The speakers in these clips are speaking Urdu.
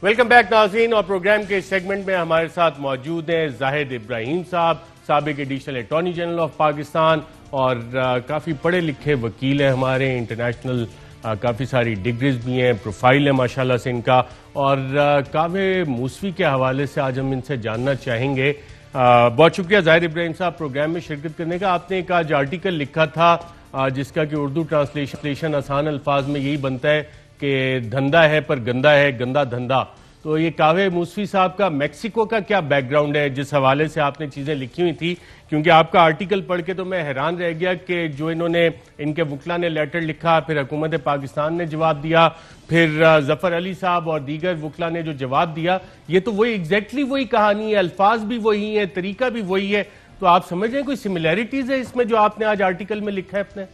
ویلکم بیک ناظرین، اور پروگرام کے سیگمنٹ میں ہمارے ساتھ موجود ہیں زاہد ابراہیم صاحب، سابق additional attorney general of Pakistan اور کافی پڑھے لکھے وکیل ہیں ہمارے، انٹرنیشنل کافی ساری ڈگریز بھی ہیں، پروفائل ہے ماشاءاللہ سے ان کا، اور کعبہ موسوی کے حوالے سے آج ہم ان سے جاننا چاہیں گے۔ بہت شکریہ زاہد ابراہیم صاحب پروگرام میں شرکت کرنے کا۔ آپ نے ایک آج آرٹیکل لکھا تھا جس کا کہ اردو ٹرانسلیشن آسان الفاظ میں یہی بنتا ہے کہ دھندا ہے پر گندا ہے، گندا دھندا۔ تو یہ کعبہ موسوی صاحب کا میکسیکو کا کیا بیک گراؤنڈ ہے جس حوالے سے آپ نے چیزیں لکھی ہوئی تھی؟ کیونکہ آپ کا آرٹیکل پڑھ کے تو میں حیران رہ گیا کہ جو انہوں نے ان کے وکلا نے لیٹر لکھا، پھر حکومت پاکستان نے جواب دیا، پھر ظفر علی صاحب اور دیگر وکلا نے جو جواب دیا، یہ تو وہی ایگزیکٹلی وہی کہانی ہے، الفاظ بھی وہی ہیں، طریقہ بھی وہی ہے۔ تو آپ سمجھ رہے ہیں کوئی سملیرٹیز ہے اس میں جو آپ نے آج آرٹیکل میں لکھا ہے اپنے؟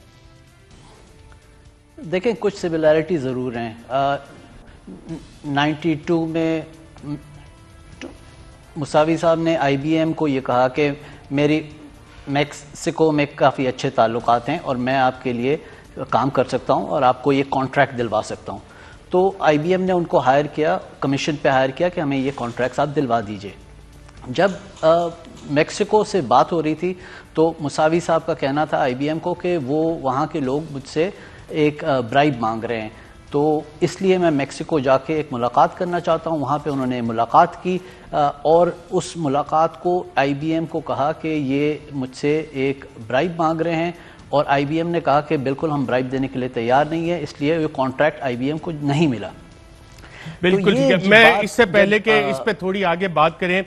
دیکھیں کچھ سملیرٹی ضرور ہیں۔ 92 میں مساوی صاحب نے آئی بی ایم کو یہ کہا کہ میری میکسیکو میں کافی اچھے تعلقات ہیں اور میں آپ کے لیے کام کر سکتا ہوں اور آپ کو یہ کانٹریکٹ دلوا سکتا ہوں۔ تو آئی بی ایم نے ان کو ہائر کیا، کمیشن پہ ہائر کیا کہ ہمیں یہ کانٹریکٹس آپ دلوا دیجئے۔ جب میکسیکو سے بات ہو رہی تھی تو مساوی صاحب کا کہنا تھا آئی بی ایم کو کہ وہ وہاں کے لوگ مجھ سے ایک برائب مانگ رہے ہیں، تو اس لیے میں میکسیکو جا کے ایک ملاقات کرنا چاہتا ہوں۔ وہاں پہ انہوں نے ملاقات کی اور اس ملاقات کو آئی بی ایم کو کہا کہ یہ مجھ سے ایک برائب مانگ رہے ہیں، اور آئی بی ایم نے کہا کہ بالکل ہم برائب دینے کے لیے تیار نہیں ہیں، اس لیے یہ کانٹریکٹ آئی بی ایم کو نہیں ملا۔ بالکل ٹھیک ہے۔ میں اس سے پہلے کہ اس پہ تھوڑی آگے بات کریں،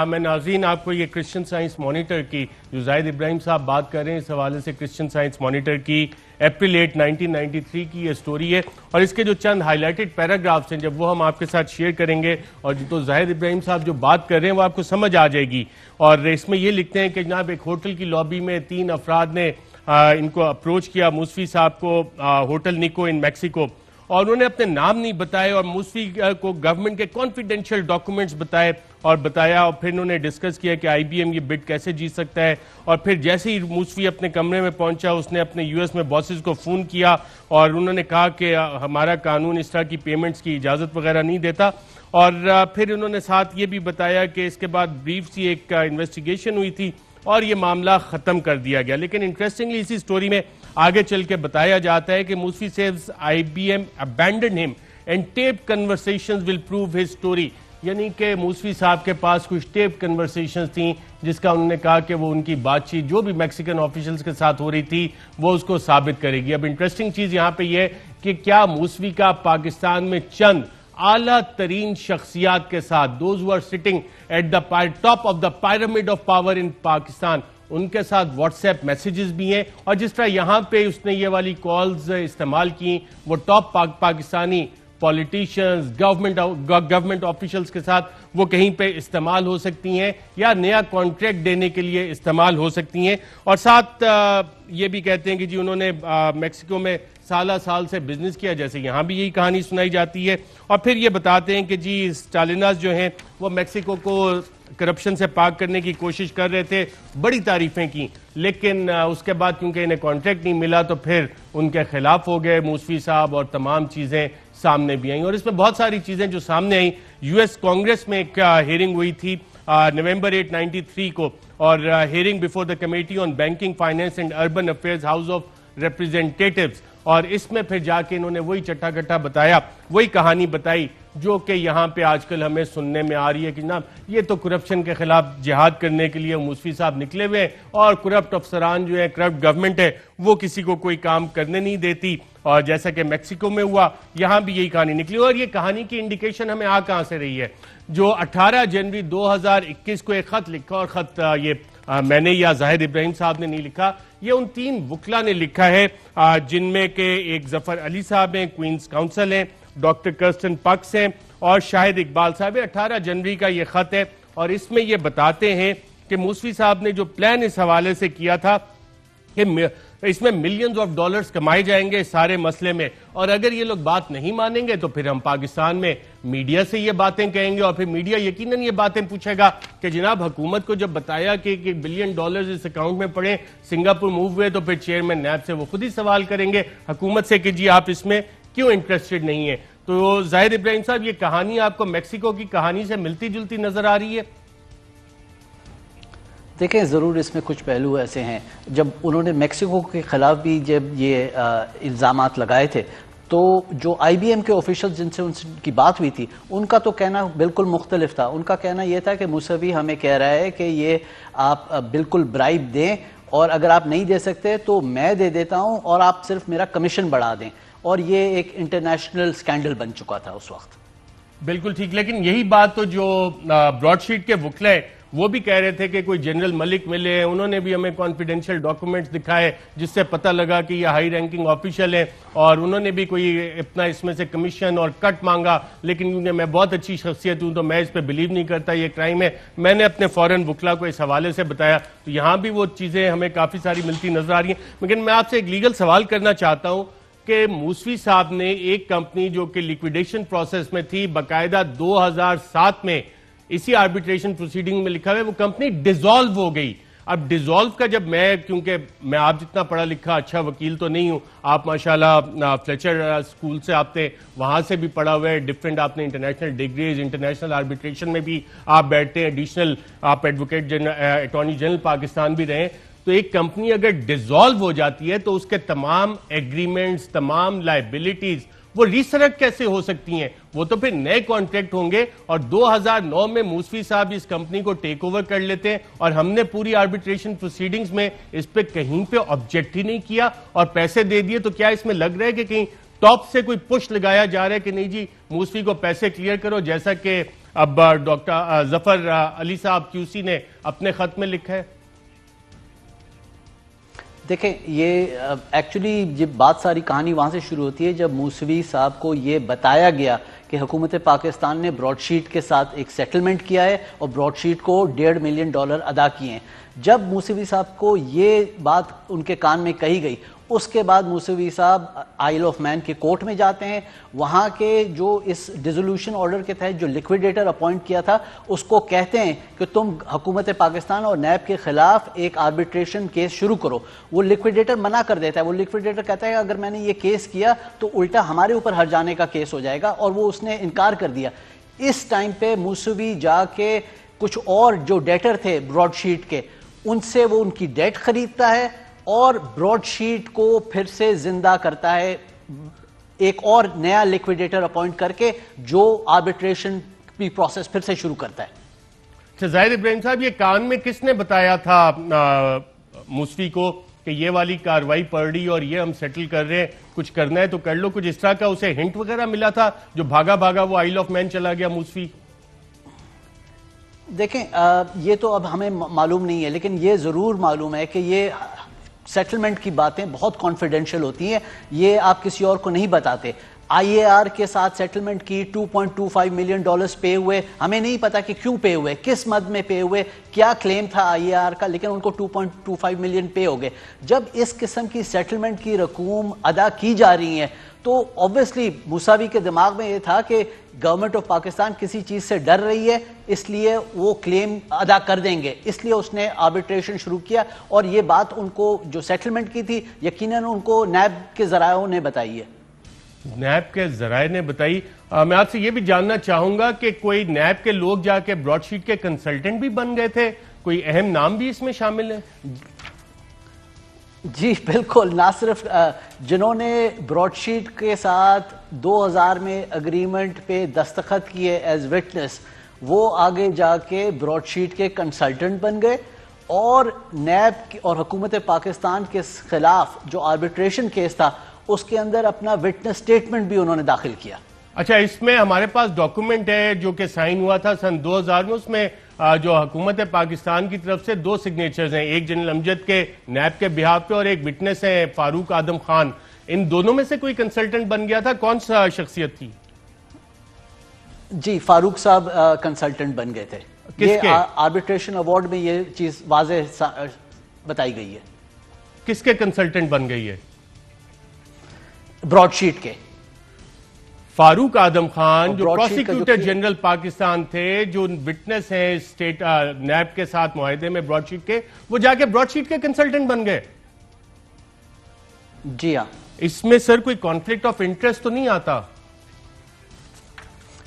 میں ناظرین آپ کو یہ کرسچن سائنس مانیٹر کی جو زاہد ابراہیم صاحب بات کر رہے ہیں اس حوالے سے کرسچن سائنس مانیٹر کی اپریل 8 1993 کی یہ سٹوری ہے، اور اس کے جو چند ہائی لائٹڈ پیراگرافز ہیں جب وہ ہم آپ کے ساتھ شیئر کریں گے، اور تو زاہد ابراہیم صاحب جو بات کر رہے ہیں وہ آپ کو سمجھ آ جائے گی۔ اور اس میں یہ لکھتے ہیں کہ جناب ایک ہوٹل کی لابی میں 3 افراد نے ان کو اپروچ کیا، موسوی صاحب کو، ہوٹل نیکو ان میکسیکو، اور انہوں نے اپنے نام نہیں بتائے اور موسوی کو گورنمنٹ کے کانفیڈینشیل ڈاکومنٹس بتائے اور بتایا، اور پھر انہوں نے ڈسکس کیا کہ آئی بی ایم یہ بڈ کیسے جیت سکتا ہے۔ اور پھر جیسے ہی موسوی اپنے کمرے میں پہنچا اس نے اپنے یو ایس میں باسز کو فون کیا اور انہوں نے کہا کہ ہمارا قانون اس طرح کی پیمنٹس کی اجازت وغیرہ نہیں دیتا، اور پھر انہوں نے ساتھ یہ بھی بتایا کہ اس کے بعد بریف سی ایک انویسٹیگیشن ہوئی تھی اور یہ معاملہ ختم کر دیا گیا۔ لیکن انٹرسٹنگلی اسی سٹوری میں آگے چل کے بتایا جاتا ہے کہ موسوی says I B M abandoned him and taped conversations will prove his story، یعنی کہ موسوی صاحب کے پاس کچھ ٹیپ کنورسیشنز تھیں جس کا انہوں نے کہا کہ وہ ان کی بات چیت جو بھی میکسیکن آفیشلز کے ساتھ ہو رہی تھی وہ اس کو ثابت کرے گی۔ اب انٹرسٹنگ چیز یہاں پہ یہ ہے کہ کیا موسوی کا پاکستان میں چند اعلیٰ ترین شخصیات کے ساتھ those who are sitting at the top of the pyramid of power in Pakistan, ان کے ساتھ واٹس ایپ میسیجز بھی ہیں، اور جس طرح یہاں پہ اس نے یہ والی کالز استعمال کی وہ top Pakistani politicians government officials کے ساتھ وہ کہیں پہ استعمال ہو سکتی ہیں یا نیا کانٹریکٹ دینے کے لیے استعمال ہو سکتی ہیں۔ اور ساتھ یہ بھی کہتے ہیں کہ جی انہوں نے میکسیکو میں سال سے بزنس کیا، جیسے یہاں بھی یہی کہانی سنائی جاتی ہے، اور پھر یہ بتاتے ہیں کہ جی اسٹالیناز جو ہیں وہ میکسیکو کو کرپشن سے پاک کرنے کی کوشش کر رہے تھے، بڑی تعریفیں کی، لیکن اس کے بعد کیونکہ انہیں کانٹریکٹ نہیں ملا تو پھر ان کے خلاف ہو گئے موسوی صاحب، اور تمام چیزیں سامنے بھی آئیں۔ اور اس میں بہت ساری چیزیں جو سامنے آئیں، یو ایس کانگریس میں ایک ہیئرنگ ہوئی تھی نومبر 8 93 کو، اور hearing before the committee on banking finance and urban affairs house of representatives, اور اس میں پھر جا کے انہوں نے وہی چٹا کٹا بتایا، وہی کہانی بتائی جو کہ یہاں پہ آج کل ہمیں سننے میں آ رہی ہے کہ جناب یہ تو کرپشن کے خلاف جہاد کرنے کے لیے موسوی صاحب نکلے ہوئے ہیں، اور کرپٹ افسران جو ہے، کرپٹ گورنمنٹ ہے، وہ کسی کو کوئی کام کرنے نہیں دیتی، اور جیسا کہ میکسیکو میں ہوا یہاں بھی یہی کہانی نکلی۔ اور یہ کہانی کی انڈیکیشن ہمیں آ کہاں سے رہی ہے؟ جو 18 جنوری 2021 کو ایک خط لکھا، اور خط یہ میں نے یا زاہد ابراہیم صاحب نے نہیں لکھا، یہ ان 3 وکلا نے لکھا ہے، جن میں کہ ایک ظفر علی صاحب ہیں، کوئنز کاؤنسل ہیں، ڈاکٹر کرسٹن پکس ہیں، اور شاہد اقبال صاحب۔ 18 جنوری کا یہ خط ہے، اور اس میں یہ بتاتے ہیں کہ موسوی صاحب نے جو پلان اس حوالے سے کیا تھا کہ اس میں ملینز آف ڈالرز کمائے جائیں گے سارے مسئلے میں، اور اگر یہ لوگ بات نہیں مانیں گے تو پھر ہم پاکستان میں میڈیا سے یہ باتیں کہیں گے، اور پھر میڈیا یقیناً یہ باتیں پوچھے گا کہ جناب حکومت کو جب بتایا کہ $1 بلین اس اکاؤنٹ میں پڑے، سنگاپور موو ہوئے، تو پھر چیئرمین نیب سے وہ خود ہی سوال کریں گے حکومت سے کہ جی آپ اس میں کیوں انٹرسٹڈ نہیں ہیں۔ تو زاہد ابراہیم صاحب یہ کہانی آپ کو میکسیکو کی کہانی سے ملتی جلتی نظر آ رہی ہے؟ دیکھیں ضرور اس میں کچھ پہلو ایسے ہیں. جب انہوں نے میکسیکو کے خلاف بھی جب یہ الزامات لگائے تھے تو جو آئی بی ایم کے آفیشل جن سے ان کی بات ہوئی تھی ان کا تو کہنا بالکل مختلف تھا. ان کا کہنا یہ تھا کہ موسوی ہمیں کہہ رہا ہے کہ یہ آپ بالکل برائب دیں اور اگر آپ نہیں دے سکتے تو میں دے دیتا ہوں اور آپ صرف میرا کمیشن بڑھا دیں. اور یہ ایک انٹرنیشنل سکینڈل بن چکا تھا اس وقت. بالکل ٹھیک. لیکن یہی بات تو جو براڈ شیٹ کے وکلے وہ بھی کہہ رہے تھے کہ کوئی جنرل ملک ملے ہیں, انہوں نے بھی ہمیں کانفیڈینشیل ڈاکومنٹس دکھائے جس سے پتہ لگا کہ یہ ہائی رینکنگ آفیشل ہیں اور انہوں نے بھی کوئی اپنا اس میں سے کمیشن اور کٹ مانگا. لیکن کیونکہ میں بہت اچھی شخصیت ہوں تو میں اس پہ بلیو نہیں کرتا, یہ کرائم ہے. میں نے اپنے فورن وکلا کو اس حوالے سے بتایا تو یہاں بھی وہ چیزیں ہمیں کافی ساری ملتی نظر آ رہی ہیں. لیکن میں آپ سے ایک لیگل سوال کرنا چاہتا ہوں کہ موسوی صاحب نے ایک کمپنی جو کہ لیکویڈیشن پروسیس میں تھی, باقاعدہ 2007 میں اسی آربیٹریشن پروسیڈنگ میں لکھا ہے وہ کمپنی ڈیزالو ہو گئی. اب ڈیزالو کا جب کیونکہ میں آپ جتنا پڑھا لکھا اچھا وکیل تو نہیں ہوں, آپ ماشاءاللہ فلیچر اسکول سے آپ نے وہاں سے بھی پڑھا ہوا ہے, ڈفرینٹ آپ نے انٹرنیشنل ڈگریز, انٹرنیشنل آربیٹریشن میں بھی آپ بیٹھتے ہیں, ایڈیشنل آپ ایڈوکیٹ اٹارنی جنرل پاکستان بھی رہے. تو ایک کمپنی اگر ڈیزالو ہو جاتی ہے تو اس کے تمام ایگریمنٹس, تمام لائبلٹیز وہ ریسرک کیسے ہو سکتی ہیں؟ وہ تو پھر نئے کانٹریکٹ ہوں گے. اور 2009 میں موسوی صاحب اس کمپنی کو ٹیک اوور کر لیتے ہیں اور ہم نے پوری آربیٹریشن پروسیڈنگز میں اس پہ کہیں پہ آبجیکٹ ہی نہیں کیا اور پیسے دے دیے. تو کیا اس میں لگ رہا ہے کہ کہیں ٹاپ سے کوئی پش لگایا جا رہا ہے کہ نہیں جی موسوی کو پیسے کلیئر کرو, جیسا کہ اب ڈاکٹر ظفر علی صاحب QC نے اپنے خط میں لکھا ہے؟ دیکھیں یہ ایکچولی جب بات ساری کہانی وہاں سے شروع ہوتی ہے جب موسوی صاحب کو یہ بتایا گیا کہ حکومت پاکستان نے براڈ شیٹ کے ساتھ ایک سیٹلمنٹ کیا ہے اور براڈ شیٹ کو $1.5 ملین ادا کیے ہیں. جب موسوی صاحب کو یہ بات ان کے کان میں کہی گئی اس کے بعد موسوی صاحب آئل آف مین کے کورٹ میں جاتے ہیں. وہاں کے جو اس ڈیزولوشن آرڈر کے تحت جو لیکویڈیٹر اپوائنٹ کیا تھا اس کو کہتے ہیں کہ تم حکومت پاکستان اور نیب کے خلاف ایک آربیٹریشن کیس شروع کرو. وہ لیکویڈیٹر منع کر دیتا ہے. وہ لیکویڈیٹر کہتا ہے کہ اگر میں نے یہ کیس کیا تو الٹا ہمارے اوپر ہر جانے کا کیس ہو جائے گا, اور وہ اس نے انکار کر دیا. اس ٹائم پہ موسوی جا کے کچھ اور جو ڈیٹر تھے براڈ شیٹ کے ان سے وہ ان کی ڈیٹ خریدتا ہے اور براڈ شیٹ کو پھر سے زندہ کرتا ہے ایک اور نیا لیکویڈیٹر اپوائنٹ کر کے جو آربیٹریشن کی پروسیس پھر سے شروع کرتا ہے. اچھا زاہد ابراہیم صاحب, یہ کان میں کس نے بتایا تھا موسوی کو کہ یہ والی کاروائی پڑ رہی اور یہ ہم سیٹل کر رہے ہیں, کچھ کرنا ہے تو کر لو, کچھ اس طرح کا اسے ہنٹ وغیرہ ملا تھا جو بھاگا بھاگا وہ آئل آف مین چلا گیا موسوی؟ دیکھیں یہ تو اب ہمیں معلوم نہیں ہے, لیکن یہ ضرور معلوم ہے کہ یہ سیٹلمنٹ کی باتیں بہت کانفیڈینشیل ہوتی ہیں, یہ آپ کسی اور کو نہیں بتاتے. IAR کے ساتھ سیٹلمنٹ کی $2.25 ملین پے ہوئے, ہمیں نہیں پتا کہ کیوں پے ہوئے, کس مد میں پے ہوئے, کیا کلیم تھا IAR کا, لیکن ان کو 2.25 ملین پے ہو گئے. جب اس قسم کی سیٹلمنٹ کی رقوم ادا کی جا رہی ہیں تو obviously موسوی کے دماغ میں یہ تھا کہ گورنمنٹ آف پاکستان کسی چیز سے ڈر رہی ہے, اس لیے وہ کلیم ادا کر دیں گے, اس لیے اس نے آربیٹریشن شروع کیا. اور یہ بات ان کو جو سیٹلمنٹ کی تھی یقیناً ان کو نیب کے ذرائعوں نے بتائی ہے. نیب کے ذرائع نے بتائی. میں آپ سے یہ بھی جاننا چاہوں گا کہ کوئی نیب کے لوگ جا کے براڈ شیٹ کے کنسلٹنٹ بھی بن گئے تھے, کوئی اہم نام بھی اس میں شامل ہے؟ جی بالکل, نہ صرف جنہوں نے براڈ شیٹ کے ساتھ 2000 میں اگریمنٹ پہ دستخط کیے ایز وٹنس, وہ آگے جا کے براڈ شیٹ کے کنسلٹنٹ بن گئے اور نیب اور حکومت پاکستان کے خلاف جو آربیٹریشن کیس تھا اس کے اندر اپنا وٹنس سٹیٹمنٹ بھی انہوں نے داخل کیا. اچھا, اس میں ہمارے پاس ڈاکومنٹ ہے جو کہ سائن ہوا تھا سن 2000 میں, اس میں جو حکومت پاکستان کی طرف سے 2 سگنیچرز ہیں, ایک جنرل امجد کے نیب کے بہاف پہ اور ایک وٹنس ہے فاروق آدم خان. ان دونوں میں سے کوئی کنسلٹنٹ بن گیا تھا, کون سا شخصیت تھی؟ جی فاروق صاحب کنسلٹنٹ بن گئے تھے. یہ آربیٹریشن ایوارڈ میں یہ چیز واضح بتائی گئی ہے. کس کے کنسلٹنٹ بن گئی ہے؟ براڈ شیٹ کے. فاروق آدم خان جو پروسیکیوٹر جنرل پاکستان تھے, جو وٹنس ہیں اسٹیٹ نیب کے ساتھ معاہدے میں براڈ شیٹ کے, وہ جا کے براڈ شیٹ کے کنسلٹنٹ بن گئے. جی ہاں. اس میں سر کوئی کانفلکٹ آف انٹرسٹ تو نہیں آتا؟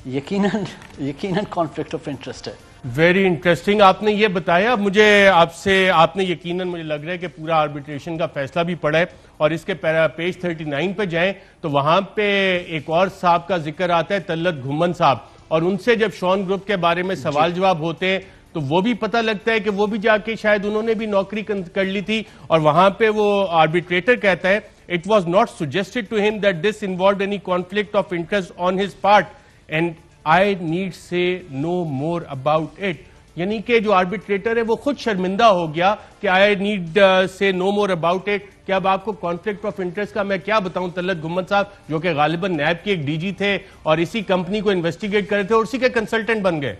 یقیناً کانفلکٹ آف انٹرسٹ ہے. ویری انٹرسٹنگ آپ نے یہ بتایا. مجھے آپ نے یقیناً مجھے لگ رہا ہے کہ پورا آربیٹریشن کا فیصلہ بھی پڑا ہے, اور اس کے پیج 39 پہ جائیں تو وہاں پہ ایک اور صاحب کا ذکر آتا ہے, طلعت گھمن صاحب, اور ان سے جب شون گروپ کے بارے میں سوال جواب ہوتے ہیں تو وہ بھی پتہ لگتا ہے کہ وہ بھی جا کے شاید انہوں نے بھی نوکری کر لی تھی, اور وہاں پہ وہ آربیٹریٹر کہتا ہے it was not suggested to him that this involved any conflict of interest on his part and I need say no more about it. یعنی کہ جو آربیٹریٹر ہے وہ خود شرمندہ ہو گیا کہ I need say no more about it, کہ اب آپ کو کانفلکٹ آف انٹرسٹ کا میں کیا بتاؤں. طلعت گھمن صاحب جو کہ غالباً نیب کے ایک ڈی جی تھے اور اسی کمپنی کو انویسٹیگیٹ کر رہے تھے اور اسی کے کنسلٹنٹ بن گئے.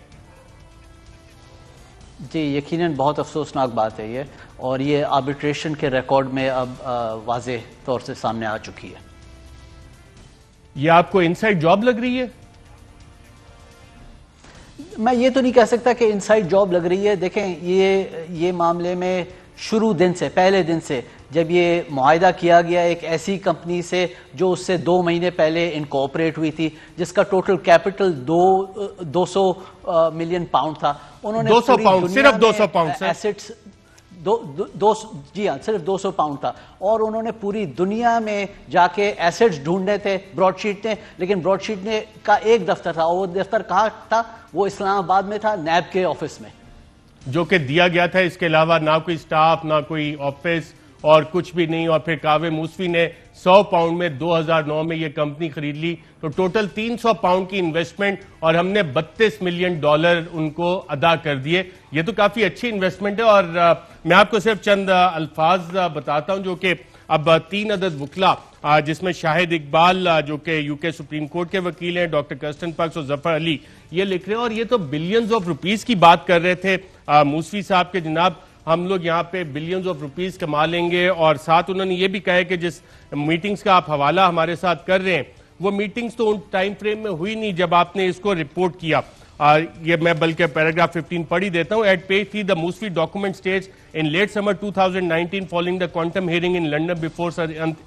جی یقیناً بہت افسوسناک بات ہے یہ, اور یہ آربیٹریشن کے ریکارڈ میں اب واضح طور سے سامنے آ چکی ہے. یہ آپ کو انسائیڈ جاب لگ رہی ہے؟ میں یہ تو نہیں کہہ سکتا کہ انسائیڈ جاب لگ رہی ہے. دیکھیں یہ معاملے میں شروع دن سے, پہلے دن سے جب یہ معاہدہ کیا گیا ایک ایسی کمپنی سے جو اس سے 2 مہینے پہلے انکوپریٹ ہوئی تھی, جس کا ٹوٹل کیپٹل 200 ملین پاؤنڈ تھا, انہوں نے 200 پاؤنڈ, صرف 200 پاؤنڈ ایسٹس جی ہاں صرف 200 پاؤنڈ تھا, اور انہوں نے پوری دنیا میں جا کے ایسٹس ڈھونڈنے تھے براڈ شیٹ نے, لیکن براڈ شیٹ نے کا ایک دفتر تھا, اور وہ دفتر کہاں تھا؟ وہ اسلام آباد میں تھا, نیب کے آفس میں, جو کہ دیا گیا تھا. اس کے علاوہ نہ کوئی سٹاف, نہ کوئی آفس اور کچھ بھی نہیں. اور پھر کاوے موسوی نے 100 پاؤنڈ میں 2009 میں یہ کمپنی خرید لی, تو ٹوٹل 300 پاؤنڈ کی انویسٹمنٹ, اور ہم نے $32 ملین ان کو ادا کر دیے. یہ تو کافی اچھی انویسٹمنٹ ہے. اور میں آپ کو صرف چند الفاظ بتاتا ہوں جو کہ اب 3 عدد وکلا, جس میں شاہد اقبال جو کہ یو کے سپریم کورٹ کے وکیل ہیں, ڈاکٹر کرسٹن پکس اور ظفر علی, یہ لکھ رہے ہیں. اور یہ تو بلینز آف روپیز کی بات کر رہے تھے موسوی صاحب کے, جناب ہم لوگ یہاں پہ بلینز آف روپیز کما لیں گے. اور ساتھ انہوں نے یہ بھی کہا ہے کہ جس میٹنگز کا آپ حوالہ ہمارے ساتھ کر رہے ہیں وہ میٹنگز تو ان ٹائم فریم میں ہوئی نہیں جب آپ نے اس کو رپورٹ کیا. یہ میں بلکہ پیراگراف 15 پڑھ ہی دیتا ہوں. At page 3 the Musfi document states in late summer 2019 following the quantum hearing in London before Sir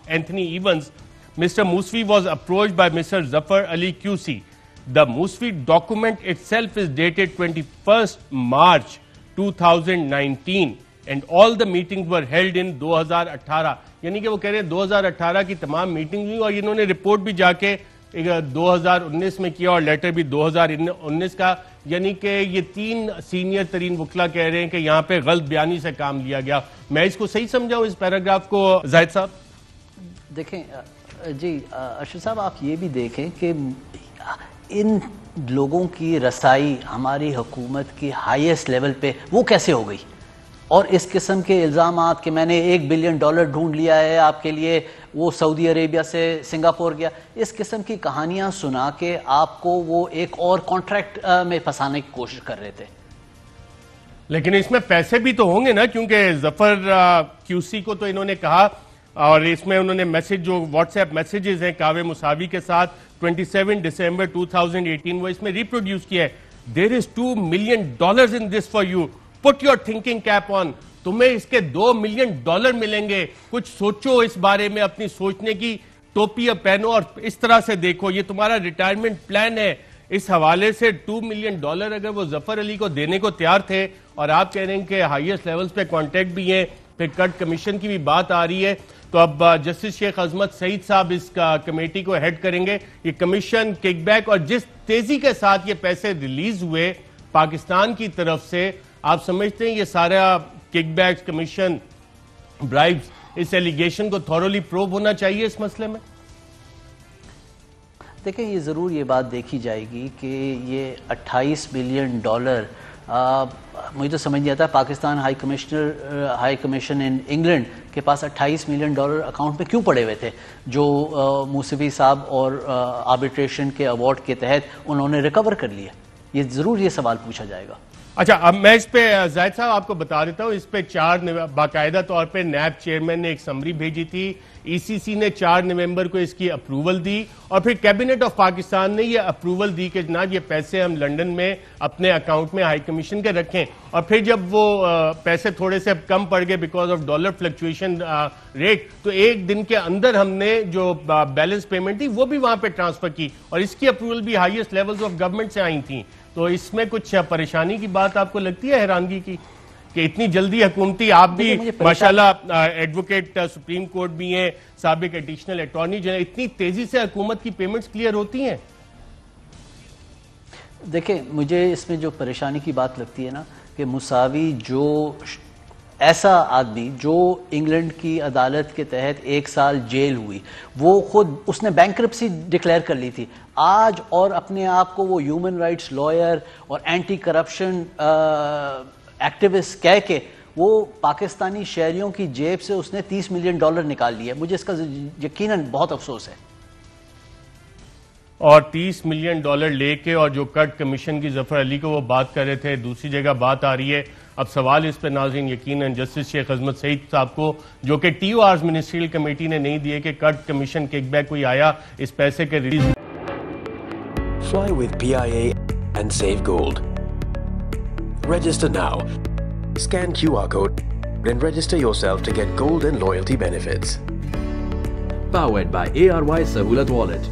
Anthony Evans, Mr. Musfi was approached by Mr. Zafar Ali QC. The Musfi document itself is dated 21st March 2019 and all the meetings were held in 2018. یعنی کہ وہ کہہ رہے ہیں 2018 کی تمام میٹنگ ہوئی, اور انہوں نے رپورٹ بھی جا کے 2019 میں کیا اور لیٹر بھی 2019 کا. یعنی کہ یہ 3 سینئر ترین وکلا کہہ رہے ہیں کہ یہاں پہ غلط بیانی سے کام لیا گیا. میں اس کو صحیح سمجھاؤں اس پیراگراف کو زاہد صاحب؟ دیکھیں جی ارشد صاحب, آپ یہ بھی دیکھیں کہ ان لوگوں کی رسائی ہماری حکومت کی ہائیسٹ لیول پہ وہ کیسے ہو گئی, اور اس قسم کے الزامات کہ میں نے $1 بلین ڈھونڈ لیا ہے آپ کے لیے, وہ سعودی عربیہ سے سنگاپور گیا, اس قسم کی کہانیاں سنا کے آپ کو وہ ایک اور کانٹریکٹ میں پھنسانے کی کوشش کر رہے تھے. لیکن اس میں پیسے بھی تو ہوں گے نا, کیونکہ ظفر QC کو تو انہوں نے کہا, اور اس میں انہوں نے میسج جو واٹس ایپ میسیجز ہیں کاوے مساوی کے ساتھ 27 دسمبر 2018 وہ اس میں ریپروڈیوس کیا ہے. There is $2 million in this for you. Put your thinking cap on. تمہیں اس کے $2 ملین ملیں گے, کچھ سوچو اس بارے میں, اپنی سوچنے کی ٹوپی پہنو اور اس طرح سے دیکھو. یہ تمہارا ریٹائرمنٹ پلان ہے. اس حوالے سے $2 ملین اگر وہ ظفر علی کو دینے کو تیار تھے, اور آپ کہہ رہے ہیں کہ ہائیسٹ لیولز پہ کانٹیکٹ بھی ہیں, پھر کٹ کمیشن کی بھی بات آ رہی ہے, تو اب جسٹس شیخ عظمت سعید صاحب اس کا کمیٹی کو ہیڈ کریں گے. یہ کمیشن کک بیک اور جس تیزی کے ساتھ یہ پیسے ریلیز ہوئے پاکستان کی طرف سے, آپ سمجھتے ہیں یہ سارا کک بیکس, کمیشن, برائبز, اس ایلیگیشن کو تھورولی پروب ہونا چاہیے اس مسئلے میں؟ دیکھیں یہ ضرور یہ بات دیکھی جائے گی کہ یہ $28 ملین مجھے تو سمجھ نہیں آتا Pakistan high commission in England کے پاس $28 ملین اکاؤنٹ میں کیوں پڑے ہوئے تھے, جو موسوی صاحب اور آربیٹریشن کے ایوارڈ کے تحت انہوں نے ریکور کر لیا. یہ ضرور یہ سوال پوچھا جائے گا. اچھا, اب میں اس پہ زاہد صاحب آپ کو بتا دیتا ہوں, اس پہ 4 باقاعدہ طور پہ نیب چیئرمین نے ایک سمری بھیجی تھی ECC نے 4 نومبر کو اس کی اپروول دی اور پھر کیبنٹ آف پاکستان نے یہ اپروول دی کہ جناب یہ پیسے ہم لنڈن میں اپنے اکاؤنٹ میں ہائی کمیشن کے رکھیں. اور پھر جب وہ پیسے تھوڑے سے کم پڑ گئے because of dollar fluctuation rate, تو ایک دن کے اندر ہم نے جو بیلنس پیمنٹ تھی وہ بھی وہاں پہ ٹرانسفر کی اور اس کی اپروول بھی ہائیسٹ لیولز آف گورنمنٹ سے آئی تھیں. تو اس میں کچھ پریشانی کی بات آپ کو لگتی ہے, حیرانگی کی, کہ اتنی جلدی حکومتی, آپ بھی ماشاءاللہ ایڈوکیٹ سپریم کورٹ بھی ہیں, سابق ایڈیشنل اٹارنی جنرل, اتنی تیزی سے حکومت کی پیمنٹس کلیئر ہوتی ہیں؟ دیکھیں مجھے اس میں جو پریشانی کی بات لگتی ہے نا, کہ مساوی جو ایسا آدمی جو انگلینڈ کی عدالت کے تحت 1 سال جیل ہوئی, وہ خود اس نے بینکرپسی ڈکلیئر کر لی تھی آج, اور اپنے آپ کو وہ ہیومن رائٹس لائر اور اینٹی کرپشن ایکٹیوسٹ کہہ کے وہ پاکستانی شہریوں کی جیب سے اس نے $30 ملین نکال لیے. مجھے اس کا یقیناً بہت افسوس ہے. اور $30 ملین لے کے, اور جو کٹ کمیشن کی ظفر علی کو وہ بات کر رہے تھے, دوسری جگہ بات آ رہی ہے. اب سوال اس پہ ناظرین یقیناً جسٹس شیخ عظمت سعید صاحب کو, جو کہ TORs منسٹریل کمیٹی نے نہیں دیے, کہ کٹ کمیشن کک بیک کوئی آیا اس پیسے کے release. Fly with PIA and save gold. Register now. Scan QR code and register yourself to get gold and loyalty benefits. Powered by ARY Sahulat Wallet.